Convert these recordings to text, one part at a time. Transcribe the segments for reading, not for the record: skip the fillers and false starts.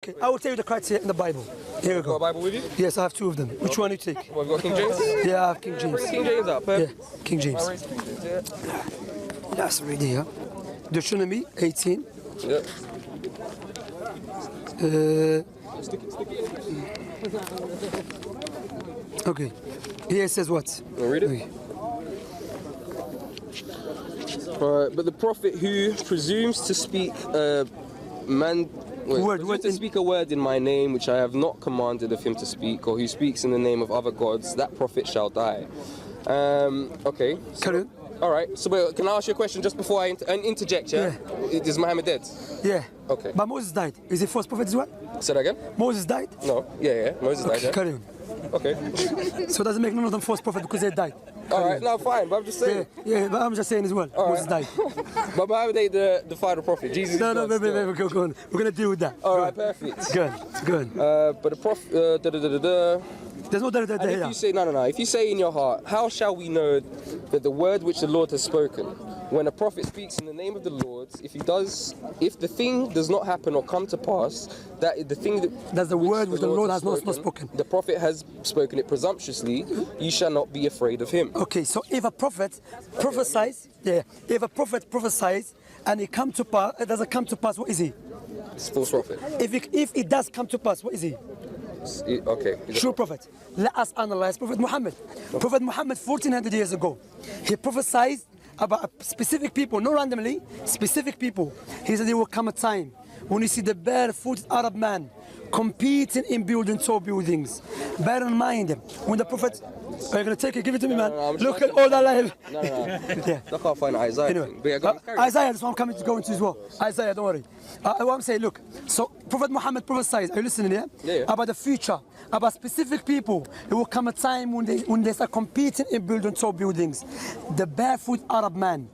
Okay, I will tell you the criteria in the Bible. Here we go. Got a Bible with you? Yes, I have two of them. Which one do you take? Well, got King James? Yeah, I have King James. Bring King James up, Yeah, perfect. King James. I'll raise King James, yeah. That's ready, yeah. Deuteronomy 18. Yeah. Okay. Here it says what? Wanna read it? Okay. But the prophet who presumes to speak to speak a word in my name which I have not commanded of him to speak, or who speaks in the name of other gods, that prophet shall die. Okay. Carry on. All right. So, wait, can I ask you a question just before I interject? Yeah. Is Muhammad dead? Yeah. Okay. But Moses died. Is he false prophet as well? Say that again. Moses died? No. Yeah. Moses died. Okay, Yeah. carry on. Okay. So it doesn't make none of them false prophet because they died. All right. No, fine. But I'm just saying. Yeah, but I'm just saying as well. Moses died. But Muhammad ain't the final prophet. Jesus. No, is God still. baby, go on. We're gonna deal with that. All right. Perfect. Good. But the prophet. There's no doubt And here. if you say, no. If you say in your heart, how shall we know that the word which the Lord has spoken? When a prophet speaks in the name of the Lord, if the thing does not happen or come to pass, that's the word which the Lord has not spoken. The prophet has spoken it presumptuously, you shall not be afraid of him. Okay, so if a prophet prophesies, and it doesn't come to pass, what is he? It's false prophet. If it does come to pass, what is he? Okay. True prophet. Let us analyze Prophet Muhammad. Prophet Muhammad 1400 years ago, he prophesied about specific people, not randomly, specific people. He said there will come a time when you see the barefooted Arab man competing in building tall buildings. Bear in mind, when the prophet, are you going to take it? Give it to me, man. Look at all that life. No. Yeah. I can't find Isaiah. Anyway, Carry on. Isaiah, that's what I'm coming to go into as well. Isaiah, don't worry. What I'm saying, look, so Prophet Muhammad prophesied, are you listening here? Yeah. About the future, about specific people. There will come a time when they start competing in building tall buildings. The barefoot Arab man.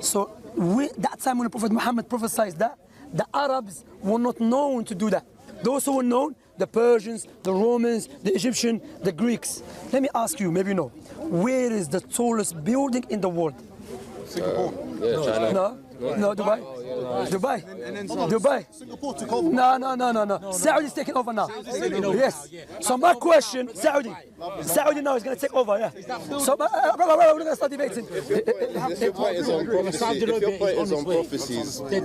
So that time when Prophet Muhammad prophesied that, the Arabs were not known to do that. Those who were known, the Persians, the Romans, the Egyptians, the Greeks. Let me ask you, maybe you know, where is the tallest building in the world? Singapore. China. No, Dubai. Dubai. Dubai. Singapore took over. No. Saudi is taking over now. Yes. So my question, Saudi now is going to take over, yeah. So, we're going to start debating. If your point is on prophecies, like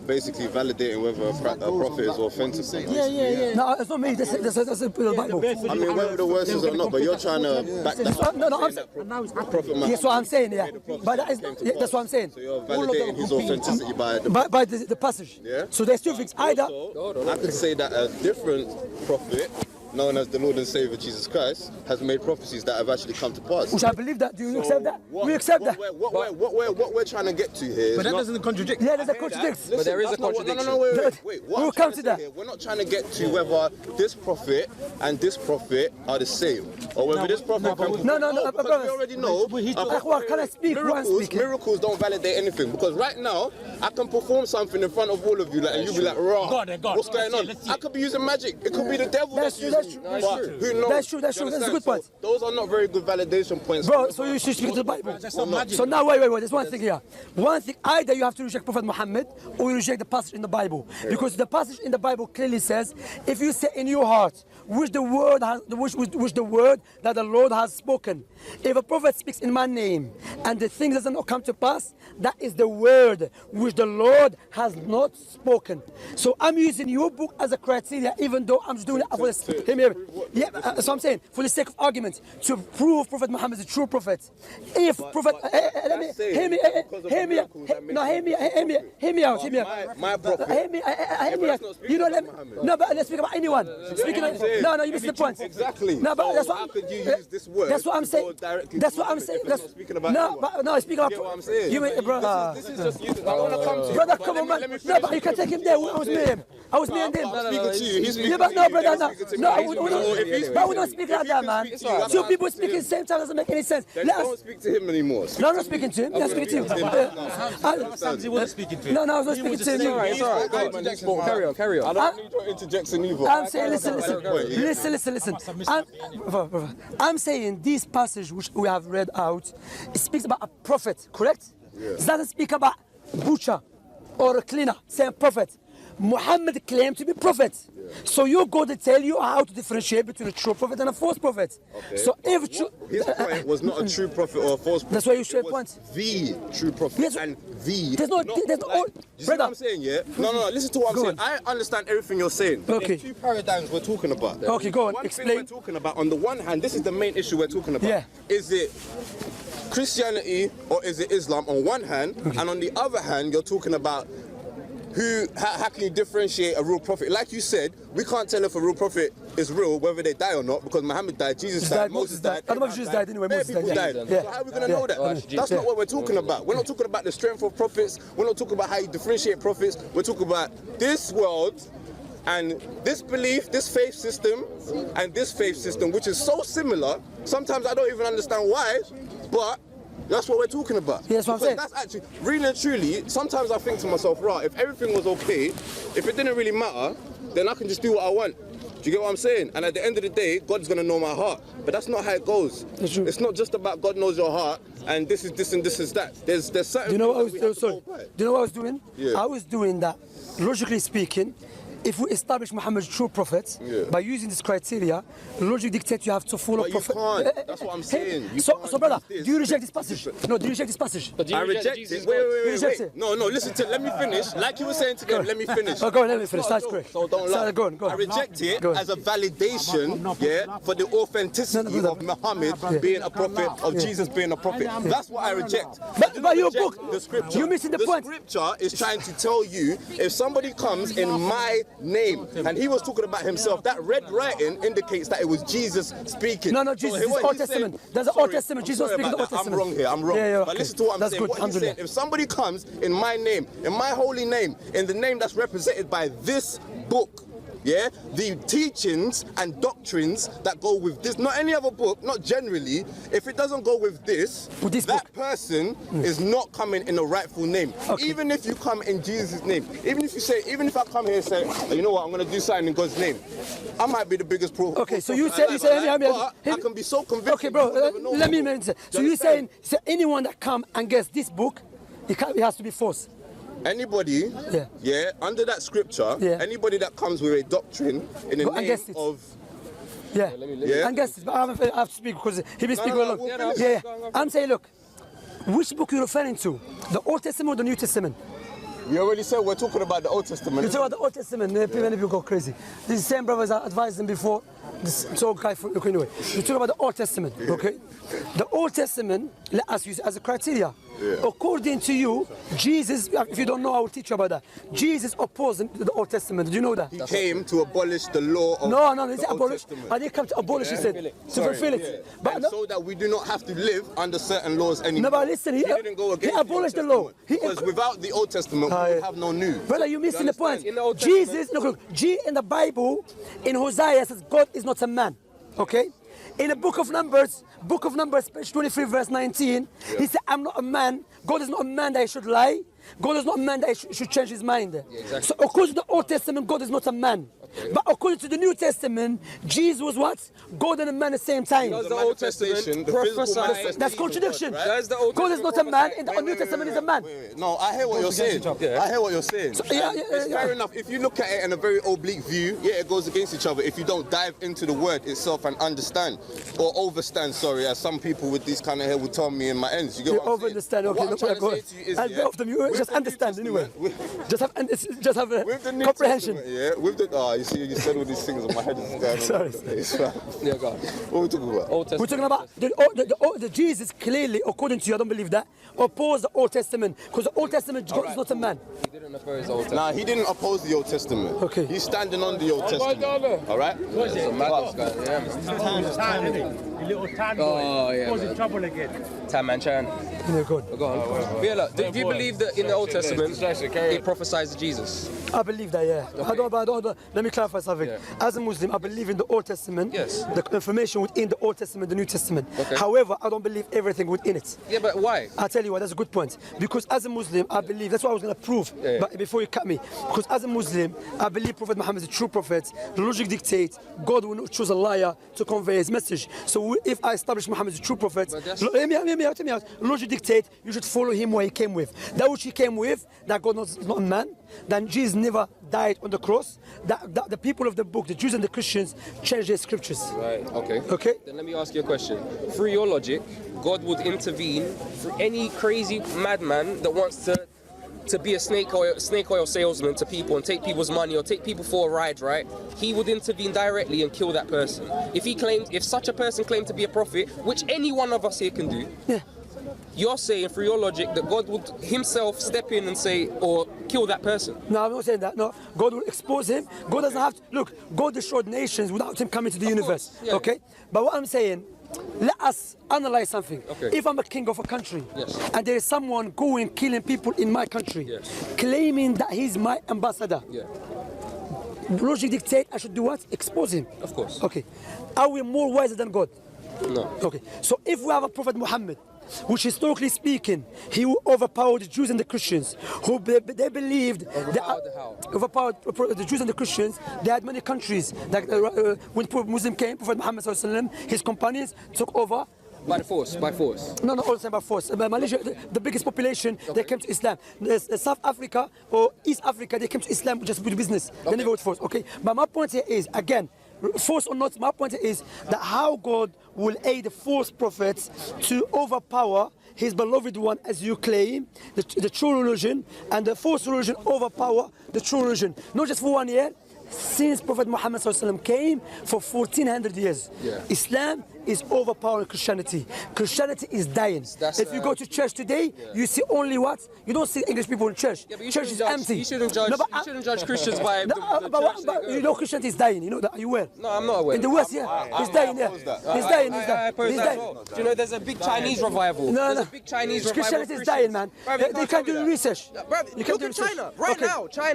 basically validating whether a prophet is authentic. Yeah. No, it's not me. That's the Bible. I mean, whether the words is or not, but you're trying to back that up. No, Prophet Muhammad. Yes, what I'm saying, yeah. But that's what I'm saying. So you're validating his authenticity by the passage. Yeah. So there's two things. Either also, I could say that a different prophet, known as the Lord and Savior Jesus Christ, has made prophecies that have actually come to pass. which I believe that. Do you accept that? We accept that. What we're trying to get to here is But that doesn't contradict. Yeah, there's a contradiction. But there is a contradiction. No, wait. What We'll I'm come trying to say that. here, we're not trying to get to whether this prophet and this prophet are the same, or whether this prophet can... No, because we already know... Can I speak? Who I'm speaking? Miracles don't validate anything, because right now, I can perform something in front of all of you, like, and you'll be like, raw, what's going on? I could be using magic. It could be the devil that's using me. But who knows? That's true. That's a good point. Those are not very good validation points. Bro, so you should speak to the Bible. So now, wait. There's one thing here. One thing, either you have to reject Prophet Muhammad or you reject the passage in the Bible. Because the passage in the Bible clearly says, if you say in your heart, which the word that the Lord has spoken. If a prophet speaks in my name and the thing does not come to pass, that is the word which the Lord has not spoken. So I'm using your book as a criteria, even though I'm just doing it for the hear me. Yeah, so I'm saying, for the sake of argument, to prove Prophet Muhammad is a true prophet. If Prophet, hear me out. My prophet. Hear me out. You don't let me. No, but let's speak about anyone. No, you missed the point. Exactly. No, but that's what. How could you use this word? That's what I'm saying. That's what I'm saying. Speaking about No, speaking about. You get what I'm saying? You mean, bro? This is just you. I want to come to you. Brother, come on, man. No, but you can take him there. I was me and him. I'm speaking to you. He's speaking Yeah, but to no, you. brother, You're no. speaking to me. But we don't speak like that, man. Two people speaking at the same time doesn't make any sense. Then don't speak to him anymore. No, I'm not speaking to him. I'm speaking to him. Samsi wasn't speaking to him. No, I was not speaking to him. It's all right. Carry on. I don't need your interjection either. I'm saying, listen. I'm saying this passage which we have read out, it speaks about a prophet, correct? Yeah. It doesn't speak about butcher or a cleaner, same prophet. Muhammad claimed to be prophet. So your God will tell you how to differentiate between a true prophet and a false prophet. Okay. So if his point was not a true prophet or a false prophet. That's why you share points. The true prophet Yes. and the. There's no, there's no. Like, you see what I'm saying, yeah? No. Listen to what I'm Go saying. I understand everything you're saying. Okay. There's two paradigms we're talking about. Okay, go on. One Explain. thing we're talking about, on the one hand, this is the main issue we're talking about. Yeah. Is it Christianity or is it Islam on one hand, and on the other hand, you're talking about how can you differentiate a real prophet? Like you said, we can't tell if a real prophet is real, whether they die or not, because Muhammad died, Jesus died, Moses died. I don't know if Jesus died anyway. Moses People died. Yeah. So how are we going to know that? That's not what we're talking about. We're not talking about the strength of prophets. We're not talking about how you differentiate prophets. We're talking about this world and this belief, this faith system, and this faith system, which is so similar. Sometimes I don't even understand why, but that's what we're talking about. Yeah, that's what I'm saying. That's actually, really and truly, sometimes I think to myself, right, if everything was okay, if it didn't really matter, then I can just do what I want. Do you get what I'm saying? And at the end of the day, God's going to know my heart. But that's not how it goes. It's not just about God knows your heart and this is this and this is that. There's certain. Do you know what I was things doing? that we Sorry. have to go by. Do you know what I was doing? Yeah. I was doing that, logically speaking. If we establish Muhammad as true prophet, by using this criteria, logic dictates you have to follow But you prophet. can't. That's what I'm saying. You So can't brother, use this. do you reject this passage? No, do you reject this passage? But do you I reject Jesus it. God? Wait. No, listen to. Let me finish. Like you were saying to them, let me finish. Oh, go on, let me finish. That's correct. So don't So, lie. go on. I reject it Go on. as a validation, yeah, for the authenticity of Muhammad being a prophet, of Jesus being a prophet. That's what I reject. But your Reject book, the scripture. you're missing the point. The scripture is trying to tell you if somebody comes in my name, and he was talking about himself, that red writing indicates that it was Jesus speaking. No, Jesus, this is Old Testament. There's an Old Testament. Jesus was speaking the Old Testament. I'm wrong here. I'm wrong. Yeah, But okay. listen to what I'm That's saying. good. What he's saying, if somebody comes in my name, in my holy name, in the name that's represented by this book, yeah, the teachings and doctrines that go with this, not any other book, not generally, if it doesn't go with this, that person is not coming in the rightful name. Okay. Even if you come in Jesus' name, even if I come here and say, oh, you know what, I'm going to do something in God's name, I might be the biggest pro. Okay, so you say, but I can be so convinced. Okay, bro, let me mention. So you're saying anyone that come and gets this book, it has to be false. Anybody, yeah, under that scripture, anybody that comes with a doctrine in the name of, and guess it. But I have to speak because he been speaking along. I'm saying, look, which book you're referring to? The Old Testament or the New Testament? We already said we're talking about the Old Testament. You talk about the Old Testament, many people go crazy. These same brothers I advised them before. So look, anyway, you talk about the Old Testament, okay? The Old Testament, let us use it as a criteria. According to you, Jesus, if you don't know, I will teach you about that. Jesus opposed the Old Testament. Did you know that? He came to abolish the law of No, he the said Old abolish. Testament. I didn't come to abolish, he said. To fulfill it. But so that we do not have to live under certain laws anymore. No, but listen, he didn't go against he abolished the law. Because without the Old Testament, we would have no new. Brother, you're missing the point. In the Old Jesus, look, in the Bible, in Hosea says God is not a man. Okay? In the book of Numbers, page 23, verse 19, he said, I'm not a man. God is not a man that he should lie. God is not a man that he should change his mind. Exactly. So according to the Old Testament, God is not a man. But according to the New Testament, Jesus was what? God and a man at the same time. Does the Old Testament prophesy? That's contradiction. Right? Does the Old God is not a man, in the New Testament is a man. No, I hear what you're saying. I hear what you're saying. So, It's fair enough. If you look at it in a very oblique view, it goes against each other. If you don't dive into the word itself and understand, or overstand, sorry, as some people with this kind of hair would tell me in my ends. You get what I'm saying? Understand, okay, What I'm trying go to ahead. say to you is, And both of you just understand anyway. Just have a with the New comprehension. Testament, with the, you see, you said all these things on my head is going on. Sorry. It's fine. Yeah, go on. What are we talking about? Old We're Testament. talking about the Jesus clearly, according to you, I don't believe that, opposed the Old Testament. Because the Old Testament, God is not a man. He didn't oppose the Old Testament. Nah, he didn't oppose the Old Testament. Okay. He's standing on the Old Testament. All right? It's a madness, guys. Oh, yeah, man. Trouble again. Time man Chan. Yeah, good. Go on. Yeah, look, do you believe that in the Old Testament it prophesies Jesus? I believe that, yeah. I don't, let me clarify something. As a Muslim, I believe in the Old Testament, the information within the Old Testament, the New Testament. However, I don't believe everything within it. Yeah, but why? I'll tell you why, that's a good point. Because as a Muslim, I believe, that's what I was going to prove but before you cut me. Because as a Muslim, I believe Prophet Muhammad is a true prophet. Logic dictates God will not choose a liar to convey his message. So if I establish Muhammad as a true prophet, let me out. Logic dictates you should follow him where he came with. That which he came with, that God is not a man, then Jesus never died on the cross. The people of the book, the Jews and the Christians, changed their scriptures. Right, okay. Okay? Then let me ask you a question. Through your logic, God would intervene for any crazy madman that wants to be a snake oil salesman to people and take people's money or take people for a ride, right? He would intervene directly and kill that person. If such a person claimed to be a prophet, which any one of us here can do, Yeah. you're saying through your logic that God would himself step in and say, or kill that person. No, I'm not saying that. No, God will expose him. God doesn't have to. Look, God destroyed nations without him coming to the universe. Yeah. Okay? But what I'm saying, let us analyze something. Okay. If I'm a king of a country, Yes. and there is someone going killing people in my country, Yes. claiming that he's my ambassador, Yeah, logic dictate I should do what? Expose him. of course. Okay. Are we more wiser than God? No. Okay. So if we have a Prophet Muhammad, which historically speaking, he overpowered the Jews and the Christians, who they believed overpowered the Jews and the Christians. They had many countries. Like when Muslim came, Prophet Muhammad ﷺ, his companions took over. By force. No, all the time by force. Malaysia, the biggest population, they came to Islam. South Africa or East Africa, they came to Islam just with business. They never with force. Okay. But my point here is, again, force or not, my point is that how God will aid the false prophets to overpower his beloved one, as you claim, the true religion, and the false religion overpower the true religion. Not just for 1 year, since Prophet Muhammad ﷺ came for 1400 years. Yeah. Islam is overpowering Christianity. Christianity is dying. If you go to church today, you see only what? You don't see English people in church. Yeah, but church is empty. You shouldn't judge Christians by the church. But you know Christianity is dying. You know that? Are you aware? No, I'm not aware. In the West, yeah. It's dying, yeah. It's dying, it's I oppose dying. that as well. Do you know there's a big Chinese revival? There's a big Chinese revival. Christianity is dying, man. They can't do research. You can't Look do at research. China. Right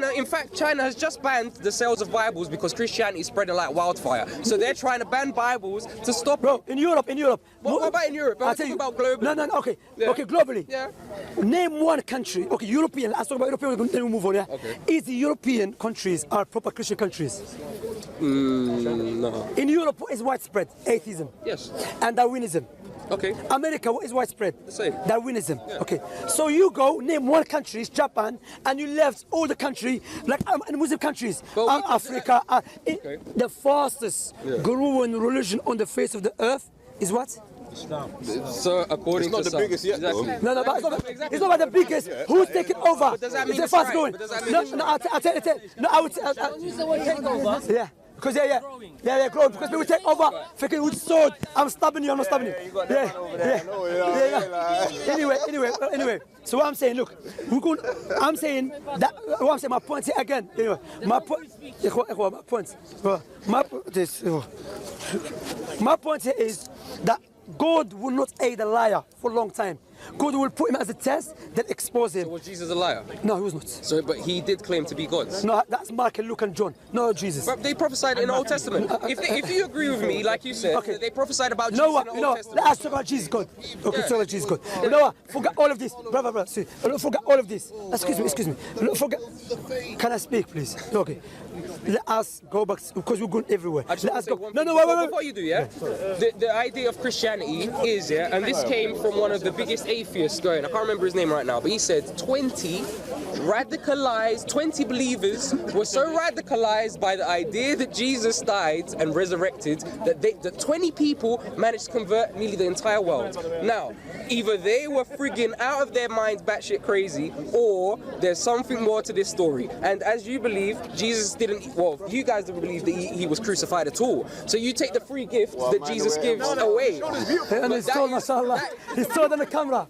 now, in fact, China has just banned the sales of Bibles because Christianity is spreading like wildfire. So they're trying to ban Bibles to stop. Bro, in Europe. What about in Europe? I'm talking about globally. No, okay. Yeah. Okay, globally. Yeah. Name one country. Okay, European. Let's talk about European. Then we move on, yeah? Okay. Is the European countries are proper Christian countries? No. In Europe, what is widespread? Atheism. Yes. And Darwinism. Okay. America, what is widespread? The same. Darwinism. Okay. So you go, name one country, Japan, and you left all the country, like Muslim countries, Africa. The fastest growing religion on the face of the earth is what? So according It's not to the biggest yet, though. No, but it's not about the biggest. Who's taking over? does that mean It's it's the fast right? growing. But does that mean No, it's no, I'll tell you. No, I would. Yeah. Because yeah, growing. Because people take over, thinking with sword. I'm stabbing you. I'm not stabbing you. Anyway. So what I'm saying, look, I'm saying that. What I'm saying, my point here again. Anyway, my point here is that God will not aid a liar for a long time. God will put him as a test, then expose him. So was Jesus a liar? No, he was not. So, but he did claim to be God. No, that's Mark and Luke and John. No, Jesus. But they prophesied in the Old Testament. If you agree with me, like you said, Okay. they prophesied about Jesus No, in the Old Testament. let's talk about Jesus God. Okay, talk about Jesus God. You know what? Forget all of this. Brother, see. Forget all of this. Excuse me. Forget. Can I speak, please? Okay. Let us go back, because we're going everywhere. I just Let want us to say go. one No, thing. wait. Before you do, yeah? The idea of Christianity is, yeah, and this came from one of the biggest atheists going, I can't remember his name right now, but he said 20 believers were so radicalized by the idea that Jesus died and resurrected that 20 people managed to convert nearly the entire world. Now, either they were frigging out of their minds batshit crazy, or there's something more to this story. And as you believe, Jesus didn't, well, you guys didn't believe that he was crucified at all. So you take the free gift that Jesus gives away. And he's told, mashallah. He's told on the camera.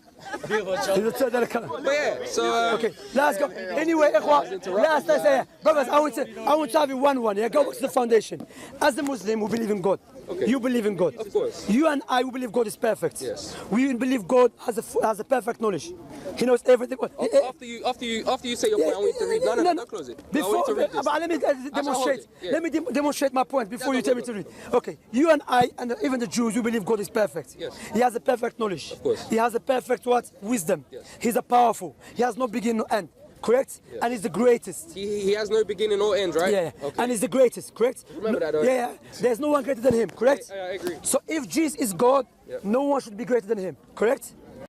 He's told on the camera. But yeah, so Okay, let's go. Anyway, let's say, brothers, I want to have you one. Yeah, go back to the foundation. As a Muslim, we believe in God. Okay. You believe in God. Of course. You and I, we believe God is perfect. Yes. We believe God has a perfect knowledge. He knows everything. after you say your point, I want you to read. No, don't close it. I want you to read this. But let me demonstrate. Yeah. Let me demonstrate my point before you tell me to read. Okay, you and I, and even the Jews, we believe God is perfect. Yes. He has a perfect knowledge. Of course. He has a perfect what? Wisdom. Yes. He's a powerful. He has no beginning, no end. Correct? Yes. And he's the greatest. He has no beginning or end, right? Yeah. Okay. And he's the greatest. Correct? Remember that, though. Yeah. There's no one greater than him. Correct? I agree. So if Jesus is God, Yeah. no one should be greater than him. Correct?